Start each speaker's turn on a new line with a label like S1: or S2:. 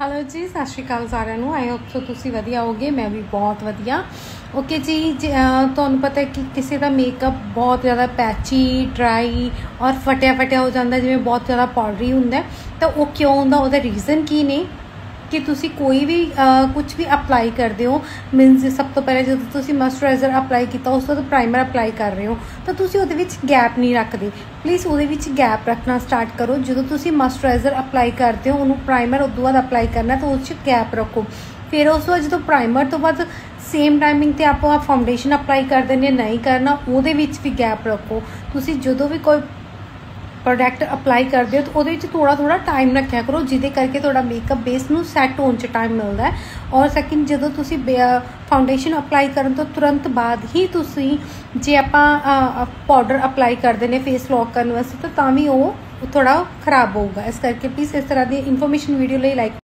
S1: Hello ਜੀ, ਸਤਿ ਸ਼੍ਰੀ ਅਕਾਲ ਸਾਰਿਆਂ ਨੂੰ। ਆਈ ਹੋਪ ਸੋ ਤੁਸੀਂ ਵਧੀਆ ਹੋਗੇ। ਮੈਂ ਵੀ ਬਹੁਤ ਵਧੀਆ। ਓਕੇ ਜੀ, ਤੁਹਾਨੂੰ ਪਤਾ ਕਿ ਕਿਸੇ ਦਾ ਮੇਕਅਪ ਬਹੁਤ ਜ਼ਿਆਦਾ ਪੈਚੀ, ਡਰਾਈ ਔਰ ਫਟਿਆ ਹੋ ਜਾਂਦਾ, ਜਿਵੇਂ ਬਹੁਤ ਜ਼ਿਆਦਾ ਪਾਊਡਰੀ ਹੁੰਦਾ। ਤਾਂ ਉਹ ਕਿਉਂ ਹੁੰਦਾ? ਉਹਦਾ ਰੀਜ਼ਨ ਕੀ ਨੇ ਕਿ ਤੁਸੀਂ ਕੋਈ ਵੀ ਕੁਝ ਵੀ ਅਪਲਾਈ ਕਰਦੇ ਹੋ, ਮੀਨਸ ਸਭ ਤੋਂ ਪਹਿਲਾਂ ਜਦੋਂ ਤੁਸੀਂ ਮੋਇਸਚਰਾਈਜ਼ਰ ਅਪਲਾਈ ਕੀਤਾ ਉਸ ਤੋਂ ਬਾਅਦ ਪ੍ਰਾਈਮਰ ਅਪਲਾਈ ਕਰ ਰਹੇ ਹੋ ਤਾਂ ਤੁਸੀਂ ਉਹਦੇ ਵਿੱਚ ਗੈਪ ਨਹੀਂ ਰੱਖਦੇ। ਪਲੀਜ਼ ਉਹਦੇ ਵਿੱਚ ਗੈਪ ਰੱਖਣਾ ਸਟਾਰਟ ਕਰੋ। ਜਦੋਂ ਤੁਸੀਂ ਮੋਇਸਚਰਾਈਜ਼ਰ ਅਪਲਾਈ ਕਰਦੇ ਹੋ, ਉਹਨੂੰ ਪ੍ਰਾਈਮਰ ਉਦੋਂ ਬਾਅਦ ਅਪਲਾਈ ਕਰਨਾ ਤਾਂ ਉਸ 'ਚ ਗੈਪ ਰੱਖੋ। ਫਿਰ ਉਸ ਤੋਂ ਬਾਅਦ ਜਦੋਂ ਪ੍ਰਾਈਮਰ ਤੋਂ ਬਾਅਦ ਸੇਮ ਟਾਈਮਿੰਗ 'ਤੇ ਆਪਾਂ ਫਾਊਂਡੇਸ਼ਨ ਅਪਲਾਈ ਕਰ ਦਿੰਦੇ ਨਹੀਂ ਕਰਨਾ, ਉਹਦੇ ਵਿੱਚ ਵੀ ਗੈਪ ਰੱਖੋ। ਤੁਸੀਂ ਜਦੋਂ ਵੀ ਕੋਈ ਪ੍ਰੋਡਕਟ ਅਪਲਾਈ ਕਰਦੇ ਹੋ ਤਾਂ ਉਹਦੇ ਵਿੱਚ ਥੋੜ੍ਹਾ ਟਾਈਮ ਰੱਖਿਆ ਕਰੋ, ਜਿਹਦੇ ਕਰਕੇ ਤੁਹਾਡਾ ਮੇਕਅਪ ਬੇਸ ਨੂੰ ਸੈੱਟ ਹੋਣ 'ਚ ਟਾਈਮ ਮਿਲਦਾ ਹੈ। ਔਰ ਸੈਕਿੰਡ, ਜਦੋਂ ਤੁਸੀਂ ਫਾਊਂਡੇਸ਼ਨ ਅਪਲਾਈ ਕਰਨ ਤੋਂ ਤੁਰੰਤ ਬਾਅਦ ਹੀ ਤੁਸੀਂ ਜੇ ਆਪਾਂ ਪਾਊਡਰ ਅਪਲਾਈ ਕਰਦੇ ਨੇ ਫੇਸ ਲੋਕ ਕਰਨ ਵਾਸਤੇ ਤਾਂ ਵੀ ਉਹ ਥੋੜ੍ਹਾ ਖ਼ਰਾਬ ਹੋਊਗਾ। ਇਸ ਕਰਕੇ ਪਲੀਜ਼ ਇਸ ਤਰ੍ਹਾਂ ਦੀ ਇਨਫੋਰਮੇਸ਼ਨ ਵੀਡੀਓ ਲਈ ਲਾਈਕ